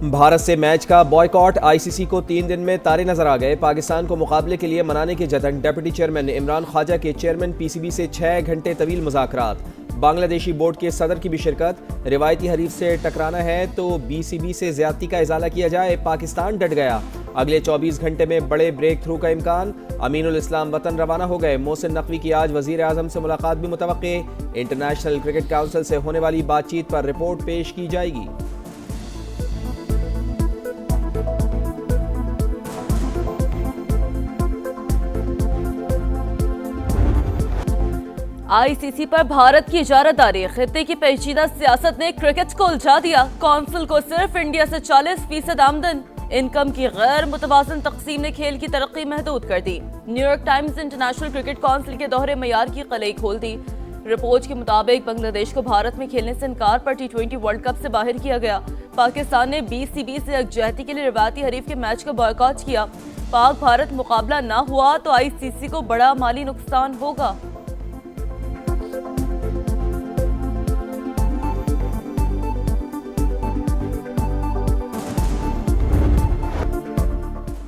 भारत से मैच का boycott, ICC को 3 दिन में तारे नजर आ गए। पाकिस्तान को मुकाबले के लिए मनाने के जतन, डिप्टी चेयरमैन इमरान ख्वाजा के चेयरमैन पीसीबी से 6 घंटे तवील मुज़ाकरात। बांग्लादेशी बोर्ड के सदर की भी शिरकत। रिवायती हरीफ से टकराना है तो बीसीबी से ज्यादती का इजाला किया जाए, पाकिस्तान डट गया। अगले 24 घंटे में बड़े ब्रेक थ्रू का इम्कान। अमीनुल इस्लाम वतन रवाना हो गए। मोहसिन नकवी की आज वजीर आजम से मुलाकात भी मुतवक्के। इंटरनेशनल क्रिकेट काउंसिल से होने वाली बातचीत पर रिपोर्ट पेश की जाएगी। आईसीसी पर भारत की इजारादारी, खित्ते की पेचीदा सियासत ने क्रिकेट को उलझा दिया। कौंसिल को सिर्फ इंडिया से 40% आमदन, इनकम की गैर मुतवाज़न तकसीम ने खेल की तरक्की महदूद कर दी। New York Times International Cricket Council के दोहरे मयार की कलई खोल दी। रिपोर्ट के मुताबिक बांग्लादेश को भारत में खेलने से इनकार पर T20 वर्ल्ड कप से बाहर किया गया। पाकिस्तान ने बीसीबी से यकजहती के लिए रिवायती हरीफ के मैच का बॉयकॉट किया। पाक भारत मुकाबला न हुआ तो आईसीसी को बड़ा माली नुकसान होगा।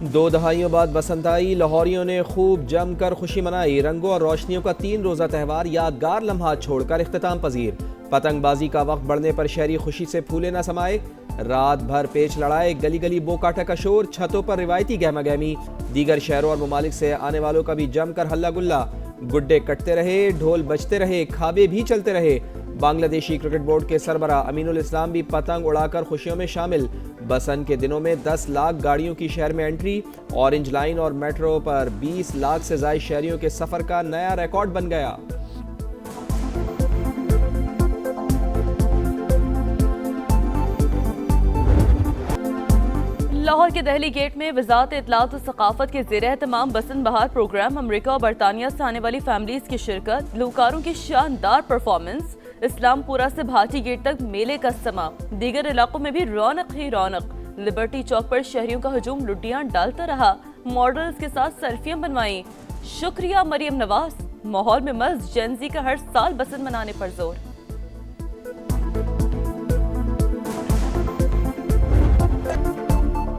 दो दहाइयों बाद बसंत आई, लाहौरियों ने खूब जमकर खुशी मनाई। रंगों और रोशनियों का 3 रोज़ा त्यौहार यादगार लम्हात छोड़कर इख्तिताम पजीर। पतंगबाजी का वक्त बढ़ने पर शहरी खुशी से फूले न समाये। रात भर पेच लड़ाए, गली गली बोकाटा का शोर, छतों पर रिवायती गहमा गहमी। दीगर शहरों और ममालिक से आने वालों का भी जमकर हल्ला गुल्ला। गुड्डे कटते रहे, ढोल बजते रहे, खाबे भी चलते रहे। बांग्लादेशी क्रिकेट बोर्ड के सरबरा अमीनुल इस्लाम भी पतंग उड़ाकर खुशियों में शामिल। बसंत के दिनों में 10 लाख गाड़ियों की शहर में एंट्री। ऑरेंज लाइन और मेट्रो पर 20 लाख से ज्यादा शहरियों के सफर का नया रिकॉर्ड बन गया। लाहौर के दहली गेट में वजारत इत्तलात और सकाफत के ज़ेर एहतमाम बसंत बहार प्रोग्राम, अमरीका और बरतानिया से आने वाली फैमिलीज की शिरकत, गुलकारों की शानदार परफॉर्मेंस। इस्लामपुरा से भाटी गेट तक मेले का समा। दीगर इलाकों में भी रौनक ही रौनक। लिबर्टी चौक पर शहरियों का हजूम लुटियां डालता रहा। मॉडल्स के साथ सेल्फियां बनवाई। शुक्रिया मरियम नवाज। माहौल में मस्त जेंजी का हर साल बसंत मनाने पर जोर।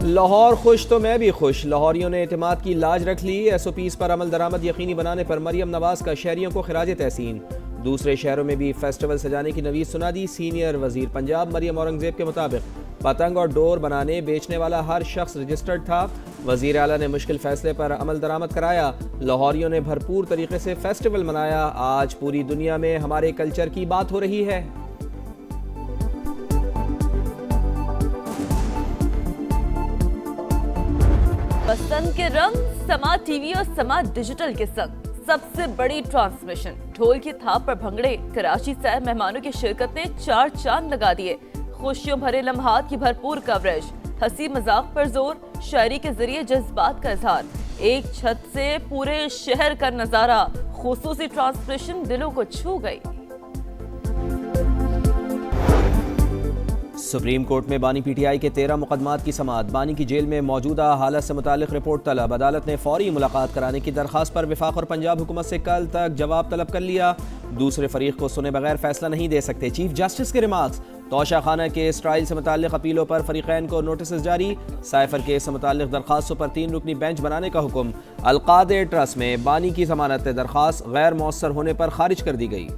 लाहौर खुश तो मैं भी खुश। लाहौरियों ने एतमाद की लाज रख ली। SOPs पर अमल दरामद यकीनी बनाने पर मरियम नवाज का शहरियों को खिराज तहसीन। दूसरे शहरों में भी फेस्टिवल सजाने की नवीज सुना दी। सीनियर वजीर पंजाब मरियम औरंगजेब के मुताबिक पतंग और डोर बनाने बेचने वाला हर शख्स रजिस्टर्ड था। वजीर आला ने मुश्किल फैसले पर अमल दरामद कराया। लाहौरियों ने भरपूर तरीके से फेस्टिवल मनाया। आज पूरी दुनिया में हमारे कल्चर की बात हो रही है। बसंत के रंग, समा टीवी और समा डिजिटल के संग सबसे बड़ी ट्रांसमिशन। ढोल की थाप पर भंगड़े, कराची से मेहमानों की शिरकत ने 4 चांद लगा दिए। खुशियों भरे लम्हात की भरपूर कवरेज, हंसी मजाक पर जोर, शायरी के जरिए जज्बात का इजहार। एक छत से पूरे शहर का नजारा, खुसूसी ट्रांसमिशन दिलों को छू गई। सुप्रीम कोर्ट में बानी PTI के 13 मुकदमात की समाअत। बानी की जेल में मौजूदा हालत से मुतालिक रिपोर्ट तलब। अदालत ने फौरी मुलाकात कराने की दरखास्त पर वफाक और पंजाब हुकूमत से कल तक जवाब तलब कर लिया। दूसरे फरीक को सुने बगैर फैसला नहीं दे सकते, चीफ जस्टिस के रिमार्क्स। तोशा खाना केस ट्रायल से मुतालिक अपीलों पर फरीकैन को नोटिस जारी। साइफर केस से मुतालिक दरखास्तों पर 3 रुकनी बेंच बनाने का हुक्म। अलकादे ट्रस्ट में बानी की जमानत दरखास्त गैर मौसर होने पर खारिज कर दी गई।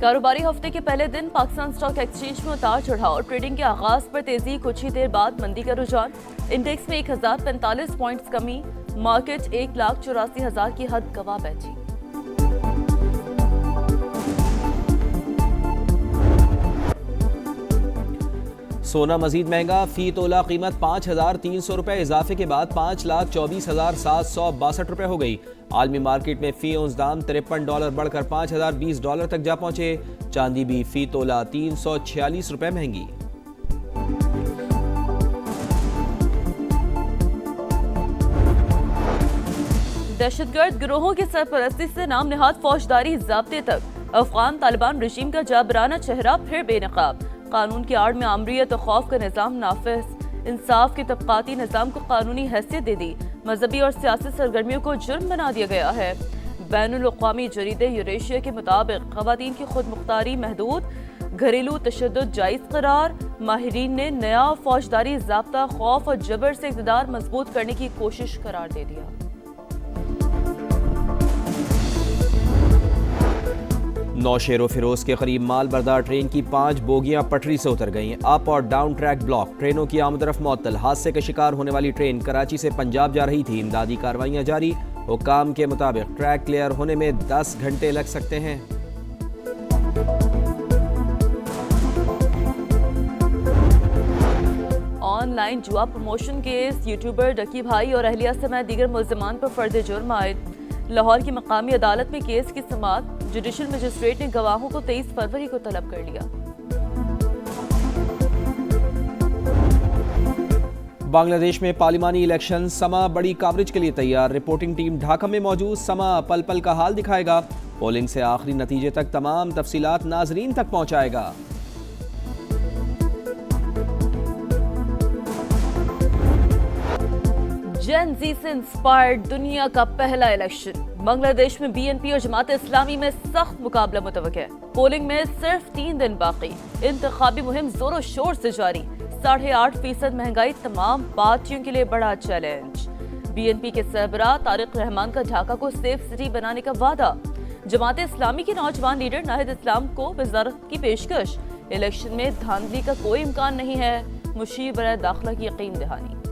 कारोबारी हफ्ते के पहले दिन पाकिस्तान स्टॉक एक्सचेंज में उतार चढ़ाव। ट्रेडिंग के आगाज पर तेजी, कुछ ही देर बाद मंदी का रुझान। इंडेक्स में 1045 पॉइंट्स कमी। मार्केट 1,84,000 की हद गवा बैठी। सोना मजीद महंगा। फी तोला कीमत 5,300 रुपए इजाफे के बाद 5,24,762 रुपए हो गई। आलमी मार्केट में फी औंस दाम $53 बढ़कर $5,020 तक जा पहुंचे। चांदी भी फी तोला 346 रुपए महंगी। दहशतगर्द गिरोहों की सरपरस्ती से नाम निहाद फौजदारी ज़ाब्ते तक। अफगान तालिबान रजीम का जाबराना चेहरा फिर बेनकाब। कानून की आड़ में आमरीत और खौफ का निज़ाम नाफिज। इंसाफ के तबकाती निज़ाम को कानूनी हैसियत दे दी। मजहबी और सियासी सरगर्मियों को जुर्म बना दिया गया है। बैनुल-अक़वामी जरीदे यूरेशिया के मुताबिक ख़वातीन की खुद मुख्तारी महदूद, घरेलू तशद्दुद जायज़ करार। माहिरीन ने नया फौजदारी ज़ाब्ता खौफ और जबर से इक़्तिदार मजबूत करने की कोशिश करार दे दिया। नौशेरो फिरोज के करीब माल बरदार ट्रेन की 5 बोगियां पटरी से उतर गईं। अप और डाउन ट्रैक ब्लॉक, ट्रेनों की आमदरफ मअतल। हादसे का शिकार होने वाली ट्रेन कराची से पंजाब जा रही थी। इमदादी कार्रवाइयां जारी। हुक्काम के मुताबिक ट्रैक क्लियर होने में 10 घंटे लग सकते हैं। ऑनलाइन जुआ प्रमोशन केस, यूट्यूबर डकी भाई और अहलिया समेत दीगर मुल्ज़िमान पर फर्द जुर्म आयद। लाहौर की मकामी अदालत में केस की समाअत। जुडिशल मजिस्ट्रेट ने गवाहों को 23 फरवरी को तलब कर लिया। बांग्लादेश में पार्लिमानी इलेक्शन, समा बड़ी कवरेज के लिए तैयार। रिपोर्टिंग टीम ढाका में मौजूद। समा पल पल का हाल दिखाएगा। पोलिंग से आखिरी नतीजे तक तमाम तफसीलात नाजरीन तक पहुंचाएगा। जेन जी से इंस्पायर्ड दुनिया का पहला इलेक्शन। बांग्लादेश में बीएनपी और जमात इस्लामी में सख्त मुकाबला मुतवक्किल है। पोलिंग में सिर्फ 3 दिन बाकी। इंतखाबी मुहिम जोरों शोर से जारी। 8.5% महंगाई तमाम पार्टियों के लिए बड़ा चैलेंज। बीएनपी के सरबराह तारिक रहमान का ढाका को सेफ सिटी बनाने का वादा। जमात इस्लामी के नौजवान लीडर नाहिद इस्लाम को वजारत की पेशकश। इलेक्शन में धांधली का कोई इम्कान नहीं है। मुशीर बराए दाखिला की यकीन दहानी।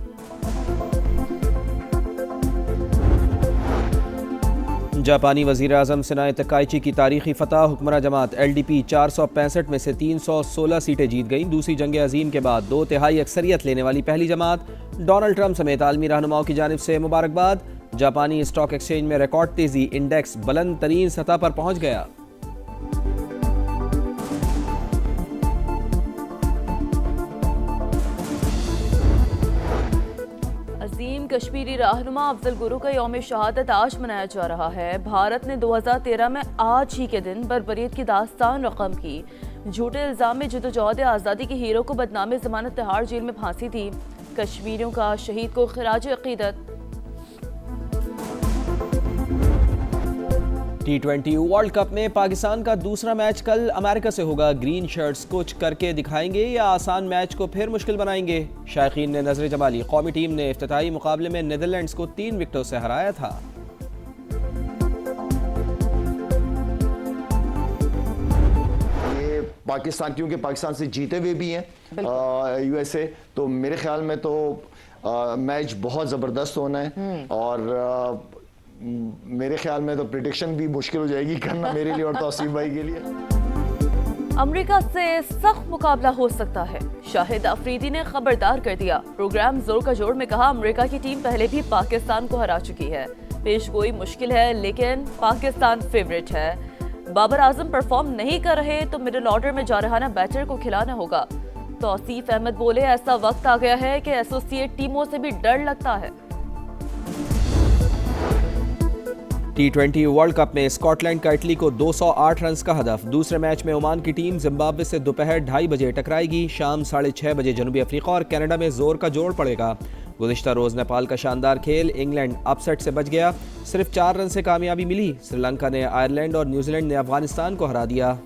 जापानी वज़ीर आज़म सिनाए तकाइची की तारीखी फतह। हुक्मरां जमात LDP 465 में से 316 सीटें जीत गईं। दूसरी जंग अजीम के बाद 2/3 अक्सरियत लेने वाली पहली जमात। डोनाल्ड ट्रंप समेत आलमी रहनुमाओं की जानिब से मुबारकबाद। जापानी स्टॉक एक्सचेंज में रिकॉर्ड तेजी, इंडेक्स बुलंद तरीन सतह पर पहुंच गया। अजीम कश्मीरी रहनुमा अफजल गुरु का यौम शहादत आज मनाया जा रहा है। भारत ने 2013 में आज ही के दिन बर्बरियत की दास्तान रकम की। झूठे इल्जाम में जदोजहद आज़ादी के हीरो को बदनामी जमानत तिहाड़ जेल में फांसी दी। कश्मीरियों का शहीद को खिराज अकीदत। T20 वर्ल्ड कप में पाकिस्तान का दूसरा मैच कल अमेरिका से होगा। ग्रीन शर्ट्स कुछ करके दिखाएंगे या आसान मैच को फिर मुश्किल बनाएंगे? शायकीन ने नजर जमाली। कौमी टीम ने इफ्तिताही मुकाबले में नीदरलैंड्स को 3 विकेटों से हराया था। ये पाकिस्तान, क्योंकि पाकिस्तान से जीते हुए भी हैं USA, तो मेरे ख्याल में तो मैच बहुत ज़बरदस्त होना है। और मेरे ख्याल में तो प्रेडिक्शन भी मुश्किल हो जाएगी करना मेरे लिए और तौसीफ भाई के लिए। अमेरिका से सख्त मुकाबला हो सकता है। शाहिद अफरीदी ने खबरदार कर दिया। प्रोग्राम जोर का जोर में कहा, अमेरिका की टीम पहले भी पाकिस्तान को हरा चुकी है। पेशगोई मुश्किल है लेकिन पाकिस्तान फेवरेट है। बाबर आजम परफॉर्म नहीं कर रहे तो मिडिल ऑर्डर में जारहाना बैटर को खिलाना होगा। तौसीफ अहमद बोले, ऐसा वक्त आ गया है कि एसोसिएट टीमों से भी डर लगता है। T20 वर्ल्ड कप में स्कॉटलैंड का इटली को 208 रन का हदफ। दूसरे मैच में ओमान की टीम जिम्बाब्वे से दोपहर 2:30 बजे टकराएगी। शाम 6:30 बजे जनूबी अफ्रीका और कनाडा में जोर का जोड़ पड़ेगा। गुज़िश्ता रोज नेपाल का शानदार खेल, इंग्लैंड अपसेट से बच गया। सिर्फ 4 रन से कामयाबी मिली। श्रीलंका ने आयरलैंड और न्यूजीलैंड ने अफगानिस्तान को हरा दिया।